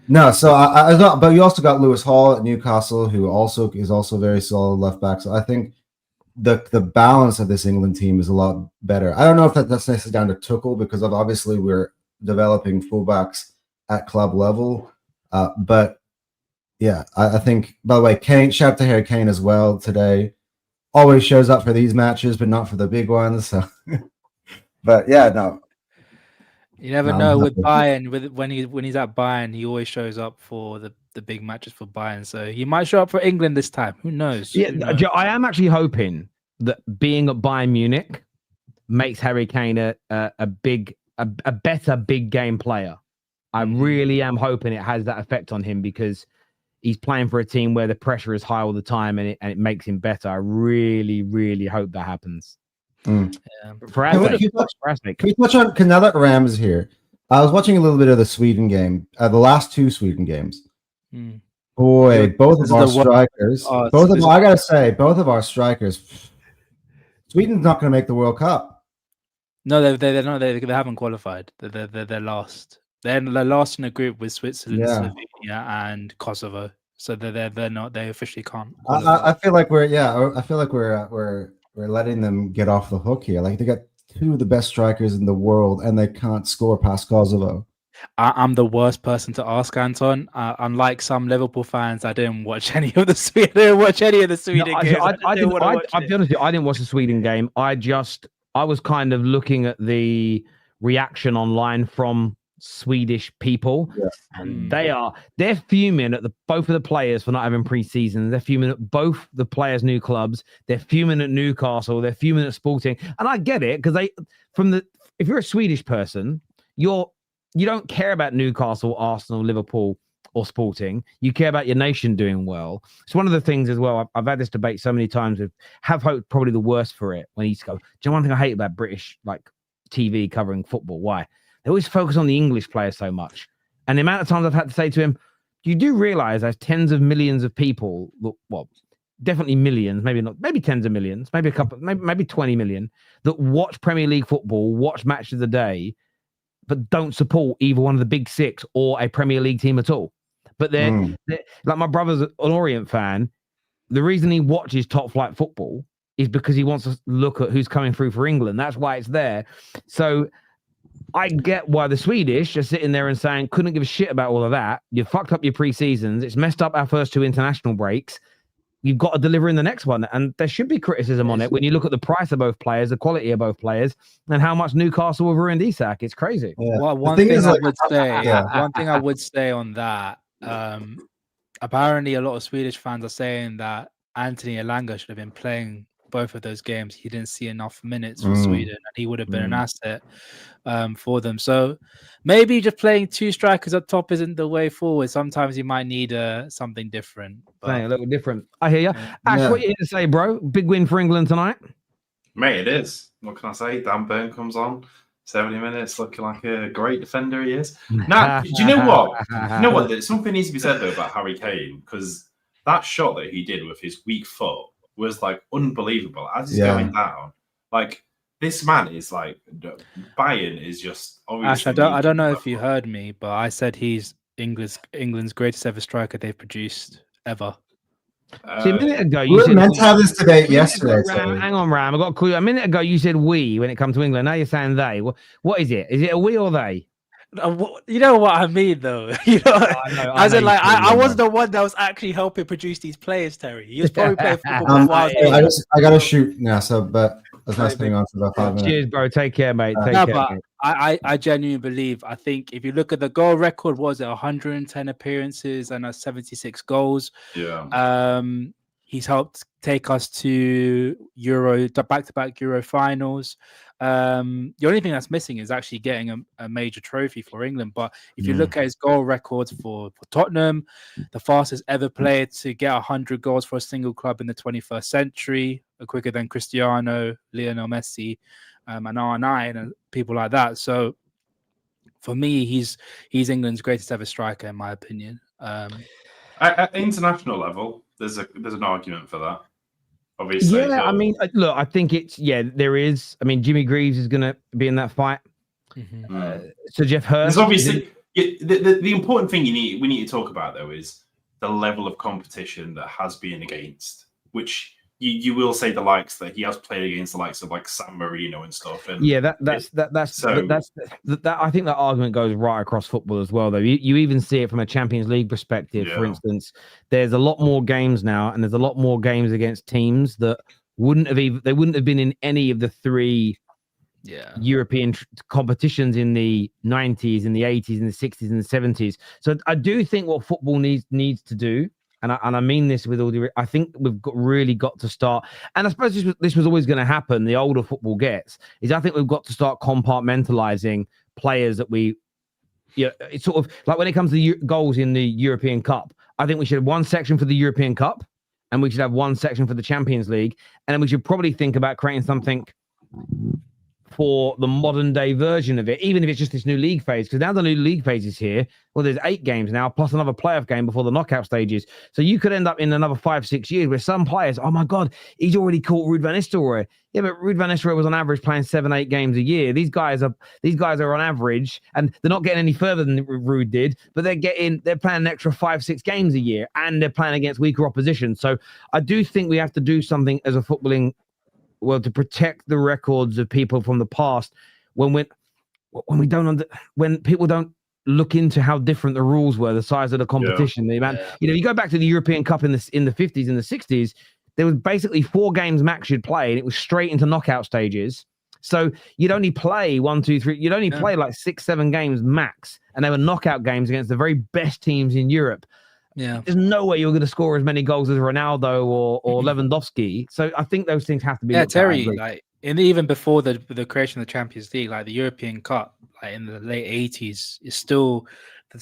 no. So I thought, but you also got Lewis Hall at Newcastle, who is also very solid left back. So I think the balance of this England team is a lot better. I don't know if that's necessarily down to Tuchel because obviously we're developing fullbacks at club level, but yeah, I think. By the way, Kane, shout out to Harry Kane as well today. Always shows up for these matches, but not for the big ones. So, but yeah, no. You never know with Bayern. When he's at Bayern, he always shows up for the big matches for Bayern. So he might show up for England this time. Who knows? Yeah, I am actually hoping that being at Bayern Munich makes Harry Kane a better big game player. I really am hoping it has that effect on him because he's playing for a team where the pressure is high all the time and it makes him better. I really, really hope that happens. Yeah. Can we touch on, now that Rams is here, I was watching a little bit of the Sweden game, the last two Sweden games. Boy, both of our strikers. I gotta say, both of our strikers. Sweden's not going to make the World Cup. No, they're not. They haven't qualified. They're last. They're last in a group with Switzerland, Slovenia, and Kosovo. So they're not. They officially can't. I feel like we're letting them get off the hook here. Like, they got two of the best strikers in the world, and they can't score past Kosovo. I'm the worst person to ask, Anton. Unlike some Liverpool fans, I didn't watch any of the Sweden. Games. I'll be honest with you, I didn't watch the Sweden game. I was kind of looking at the reaction online from Swedish people, and they're fuming at both of the players for not having pre-season. They're fuming at both the players' new clubs. They're fuming at Newcastle. They're fuming at Sporting, and I get it, because if you're a Swedish person, you don't care about Newcastle, Arsenal, Liverpool, or Sporting. You care about your nation doing well. It's one of the things as well. I've had this debate so many times with Have Hope, probably the worst for it, when he used to go, do you know one thing I hate about British TV covering football? Why? They always focus on the English players so much. And the amount of times I've had to say to him, you do realize there's tens of millions of people, definitely millions, maybe tens of millions, maybe a couple, maybe 20 million, that watch Premier League football, watch Match of the Day, but don't support either one of the big six or a Premier League team at all. But they're like, my brother's an Orient fan. The reason he watches top flight football is because he wants to look at who's coming through for England. That's why it's there. So I get why the Swedish are sitting there and saying, couldn't give a shit about all of that. You fucked up your pre-seasons. It's messed up our first two international breaks. You've got to deliver in the next one. And there should be criticism on it when you look at the price of both players, the quality of both players, and how much Newcastle have ruined Isak. It's crazy. Yeah. Well, one thing I would say on that, apparently a lot of Swedish fans are saying that Anthony Elanga should have been playing both of those games. He didn't see enough minutes for Sweden, and he would have been an asset for them. So maybe just playing two strikers up top isn't the way forward. Sometimes you might need something different. A little different. I hear you. Ash, what you here to say, bro? Big win for England tonight. Mate, it is. What can I say? Dan Burn comes on. 70 minutes, looking like a great defender he is. Now, do you know what? Something needs to be said, though, about Harry Kane, because that shot that he did with his weak foot was unbelievable. As he's going down, this man is Bayern is just obviously. Ash, I don't know if you heard me, but I said he's England's greatest ever striker they've produced ever. See, a minute ago, you were meant to have this debate yesterday. Hang on, Ram. I got a clue. A minute ago, you said we when it comes to England. Now you're saying they. What is it? Is it a we or they? You know what I mean, though. I wasn't the one that was actually helping produce these players, Terry. He was probably playing football. I got to shoot now, but that's nice being on for about 5 minutes. Cheers, bro. Take care, mate. Take care. Mate. I genuinely believe. I think if you look at the goal record, was it 110 appearances and 76 goals? Yeah. He's helped take us to back-to-back Euro finals. The only thing that's missing is actually getting a major trophy for England. But if you look at his goal records for Tottenham, the fastest ever player to get 100 goals for a single club in the 21st century, quicker than Cristiano, Lionel Messi, and R9 and people like that. So for me, he's England's greatest ever striker, in my opinion. At international level, there's an argument for that. Obviously, yeah. I mean, look, I think there is. I mean, Jimmy Greaves is going to be in that fight. So Jeff Hurst. There's obviously the important thing we need to talk about, though, is the level of competition that has been against, which you will say the likes that he has played against, the likes of San Marino and stuff. And that's I think that argument goes right across football as well, though. You even see it from a Champions League perspective. For instance, there's a lot more games now, and there's a lot more games against teams that wouldn't have been in any of the three European competitions in the 90s, in the 80s, in the 60s, and the 70s. So I do think what football needs to do. And I mean this with all I think we've really got to start, and I suppose this was always going to happen. The older football gets, I think we've got to start compartmentalizing players that it's sort of like when it comes to the goals in the European Cup. I think we should have one section for the European Cup, and we should have one section for the Champions League, and then we should probably think about creating something for the modern day version of it, even if it's just this new league phase, because now the new league phase is here. Well, there's 8 games now, plus another playoff game before the knockout stages. So you could end up in another 5-6 years where some players, oh my God, he's already caught Ruud van Nistelrooy. Yeah, but Ruud van Nistelrooy was on average playing 7-8 games a year. These guys are on average, and they're not getting any further than Ruud did, but they're playing an extra 5-6 games a year, and they're playing against weaker opposition. So I do think we have to do something as a footballing to protect the records of people from the past when people don't look into how different the rules were, the size of the competition, the amount. You go back to the European Cup in the 50s and the 60s, there was basically 4 games max you'd play, and it was straight into knockout stages. So you'd only play 1, 2, 3. You'd only play like 6-7 games max, and they were knockout games against the very best teams in Europe. Yeah, there's no way you're going to score as many goals as Ronaldo or Lewandowski. So I think those things have to be. Yeah, Terry, even before the creation of the Champions League, like the European Cup, like in the late 80s, is still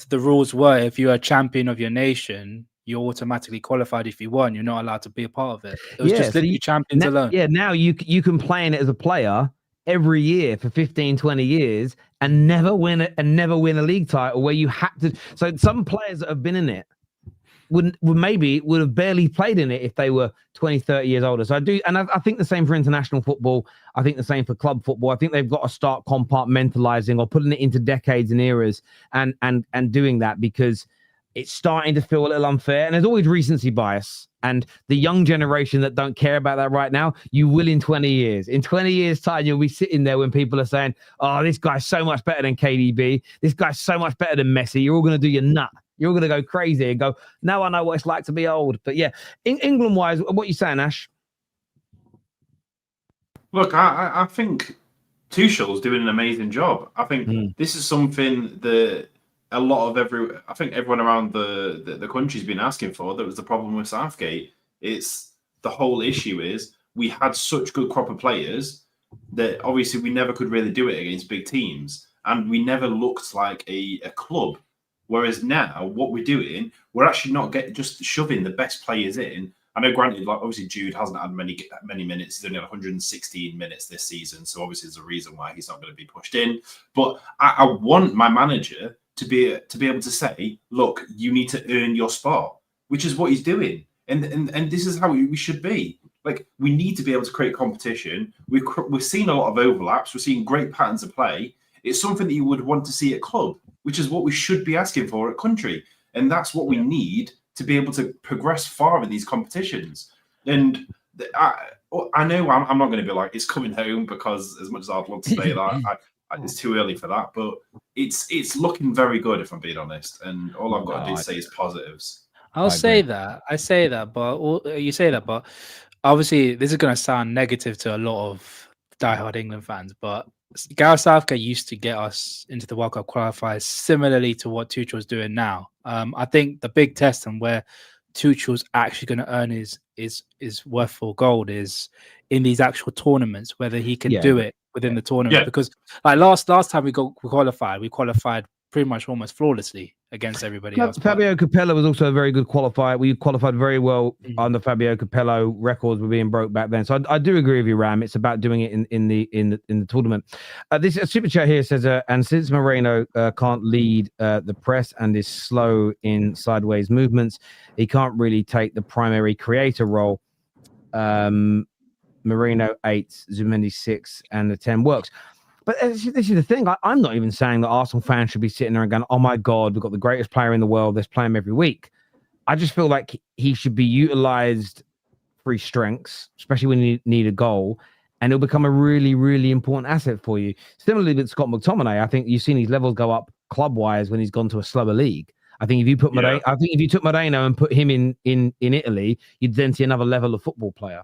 the rules were if you're a champion of your nation, you're automatically qualified. If you won, you're not allowed to be a part of it. It was just literally champions alone. Yeah, now you can play in it as a player every year for 15-20 years and never win a league title where you had to. So some players that have been in it would have barely played in it if they were 20-30 years older. So I think the same for international football. I think the same for club football. I think they've got to start compartmentalizing or putting it into decades and eras and doing that, because it's starting to feel a little unfair, and there's always recency bias. And the young generation that don't care about that right now, you will in 20 years. In 20 years' time, you'll be sitting there when people are saying, oh, this guy's so much better than KDB. This guy's so much better than Messi. You're all going to do your nut. You're all going to go crazy and go, now I know what it's like to be old. But yeah, England-wise, what are you saying, Ash? Look, I think Tuchel's doing an amazing job. I think this is something that I think everyone around the country's been asking for. That was the problem with Southgate. It's the whole issue is we had such good crop of players that obviously we never could really do it against big teams, and we never looked like a club. Whereas now, what we're doing, we're actually not just shoving the best players in. I know, granted, like obviously Jude hasn't had many minutes. He's only had 116 minutes this season, so obviously there's a reason why he's not going to be pushed in. But I want my manager to be able to say, look, you need to earn your spot, which is what he's doing, and this is how we should be. Like, we need to be able to create competition. We're seeing a lot of overlaps. We're seeing great patterns of play. It's something that you would want to see at club, which is what we should be asking for at country. And that's what we need to be able to progress far in these competitions. And I know I'm not going to be like, it's coming home, because as much as I'd love to say that, it's too early for that. But it's looking very good, if I'm being honest. And all I've got to do is say is positives. I say that, but obviously this is going to sound negative to a lot of diehard England fans, but Gareth Southgate used to get us into the World Cup qualifiers similarly to what Tuchel's doing now. I think the big test and where Tuchel's actually going to earn his worth for gold is in these actual tournaments, whether he can do it within the tournament. Because like last time we qualified pretty much almost flawlessly against everybody else. Fabio Capello was also a very good qualifier. We qualified very well on the Fabio Capello. Records were being broke back then. So I do agree with you, Ram. It's about doing it in the tournament. This super chat here says, and since Merino can't lead the press and is slow in sideways movements, he can't really take the primary creator role. Merino 8, Zumendi 6, and the 10 works. But this is the thing. I'm not even saying that Arsenal fans should be sitting there and going, oh my God, we've got the greatest player in the world. Let's play him every week. I just feel like he should be utilized for his strengths, especially when you need a goal, and it'll become a really, really important asset for you. Similarly with Scott McTominay, I think you've seen his levels go up club-wise when he's gone to a slower league. I think if you put if you took Moreno and put him in Italy, you'd then see another level of football player.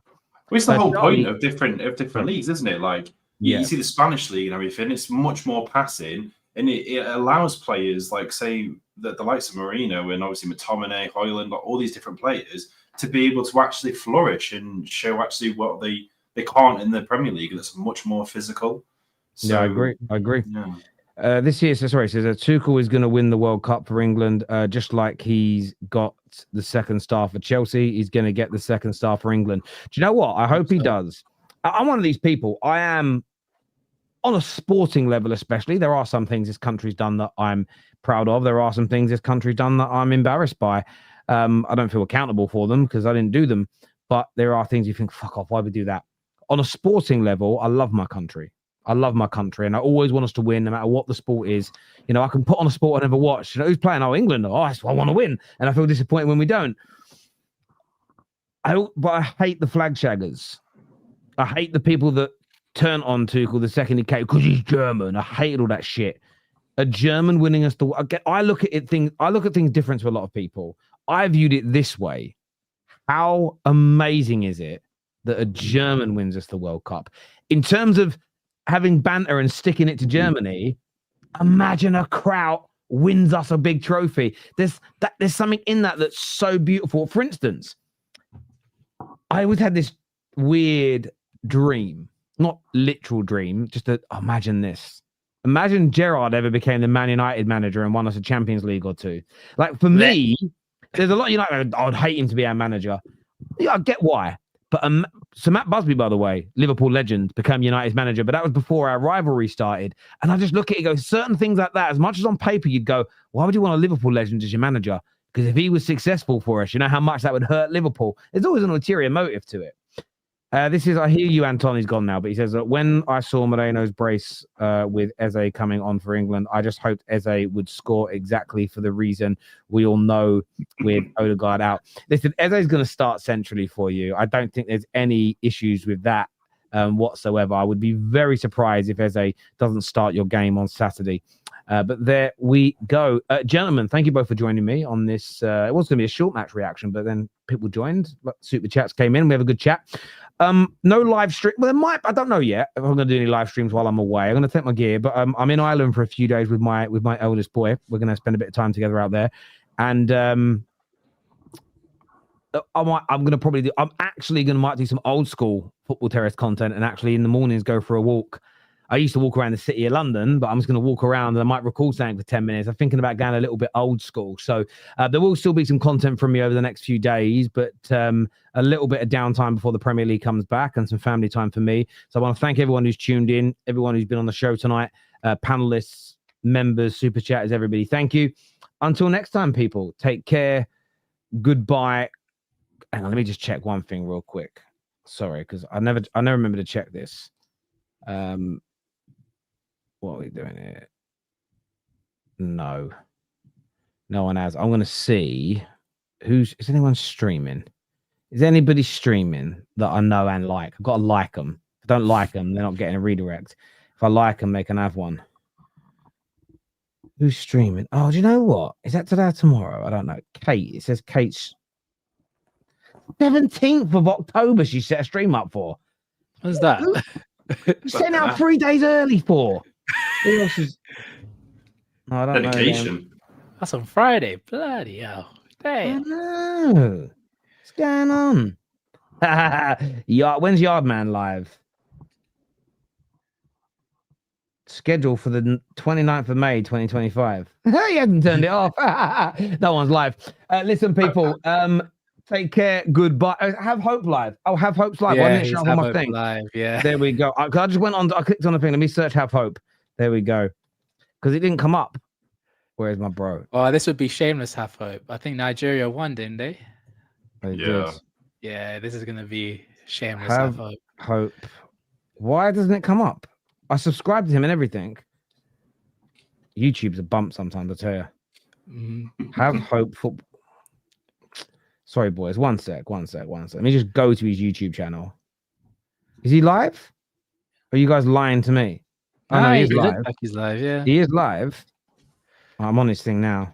Well, it's the whole point of different leagues, isn't it? Like, you see the Spanish league and everything, it's much more passing, and it allows players like, say, the likes of Merino and obviously McTominay, Højlund, like all these different players to be able to actually flourish and show actually what they can't in the Premier League, and it's much more physical. So, yeah, I agree. Yeah. This year, says Tuchel is going to win the World Cup for England, just like he's got the second star for Chelsea. He's going to get the second star for England. Do you know what? I hope he does. I'm one of these people. I am on a sporting level, especially, there are some things this country's done that I'm proud of. There are some things this country's done that I'm embarrassed by. I don't feel accountable for them because I didn't do them. But there are things you think, fuck off, why would we do that? On a sporting level, I love my country. I love my country, and I always want us to win, no matter what the sport is. You know, I can put on a sport I never watched. You know, who's playing? Oh, England. Oh, I want to win, and I feel disappointed when we don't. But I hate the flag shaggers. I hate the people that turn on Tuchel the second he came because he's German. I hate all that shit. A German winning us the. I look at things different to a lot of people. I viewed it this way. How amazing is it that a German wins us the World Cup? In terms of having banter and sticking it to Germany, imagine a Kraut wins us a big trophy. There's something in that that's so beautiful. For instance, I always had this weird dream, not literal dream, just imagine this. Imagine Gerrard ever became the Man United manager and won us a Champions League or two. Like, for me, there's a lot of United, I'd hate him to be our manager. Yeah, I get why. But so Matt Busby, by the way, Liverpool legend, became United's manager, but that was before our rivalry started. And I just look at it and go, certain things like that, as much as on paper you'd go, why would you want a Liverpool legend as your manager? Because if he was successful for us, you know how much that would hurt Liverpool. There's always an ulterior motive to it. I hear you, Anton, he's gone now, but he says that when I saw Merino's brace with Eze coming on for England, I just hoped Eze would score exactly for the reason we all know with Odegaard out. Listen, Eze's going to start centrally for you. I don't think there's any issues with that whatsoever. I would be very surprised if Eze doesn't start your game on Saturday. But there we go. Gentlemen, thank you both for joining me on this. It was going to be a short match reaction, but then people joined. Super chats came in. We have a good chat. No live stream. Well, there might. I don't know yet if I'm going to do any live streams while I'm away. I'm going to take my gear, but I'm in Ireland for a few days with my eldest boy. We're going to spend a bit of time together out there, and I'm actually going to might do some old school Football Terrace content, and actually in the mornings go for a walk. I used to walk around the city of London, but I'm just going to walk around and I might record something for 10 minutes. I'm thinking about going a little bit old school. So there will still be some content from me over the next few days, but a little bit of downtime before the Premier League comes back and some family time for me. So I want to thank everyone who's tuned in, everyone who's been on the show tonight, panelists, members, super chatters, everybody. Thank you. Until next time, people, take care. Goodbye. Hang on, let me just check one thing real quick. Sorry, because I never remember to check this. What are we doing here? No one has. I'm going to see is anyone streaming? Is anybody streaming that I know and like? I've got to like them. If I don't like them, they're not getting a redirect. If I like them, they can have one. Who's streaming? Oh, do you know what? Is that today or tomorrow? I don't know. Kate. It says Kate's 17th of October. She set a stream up for. What's that? You sent out 3 days early for. Who else is... No, I don't Dedication. know. That's on Friday. Bloody hell. Damn. What's going on? When's Yardman live? Scheduled for the 29th of May, 2025. He hasn't turned it off. That one's live. Listen, people. Take care. Goodbye. Have Hope live. Oh, Have Hope's live. Why didn't it show up on my thing? Live, yeah. There we go. I just went on. I clicked on the thing. Let me search Have Hope. There we go. Because it didn't come up. Where's my bro? Oh, this would be shameless Have Hope. I think Nigeria won, didn't they? They did. Yeah, this is going to be shameless Have Hope. Why doesn't it come up? I subscribed to him and everything. YouTube's a bump sometimes, I tell you. Have Hope Football. Sorry, boys. One sec. Let me just go to his YouTube channel. Is he live? Are you guys lying to me? Oh, no, he's live. Like he's live, yeah. He is live. I'm on his thing now.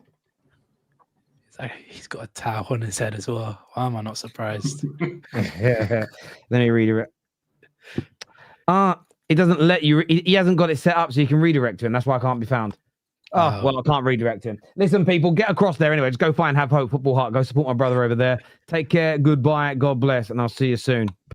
He's got a towel on his head as well. Why am I not surprised? Let me redirect. It doesn't let you. He hasn't got it set up so you can redirect to him. That's why I can't be found. Well, I can't redirect him. Listen, people, get across there anyway. Just go find Have Hope Football Heart. Go support my brother over there. Take care. Goodbye. God bless. And I'll see you soon.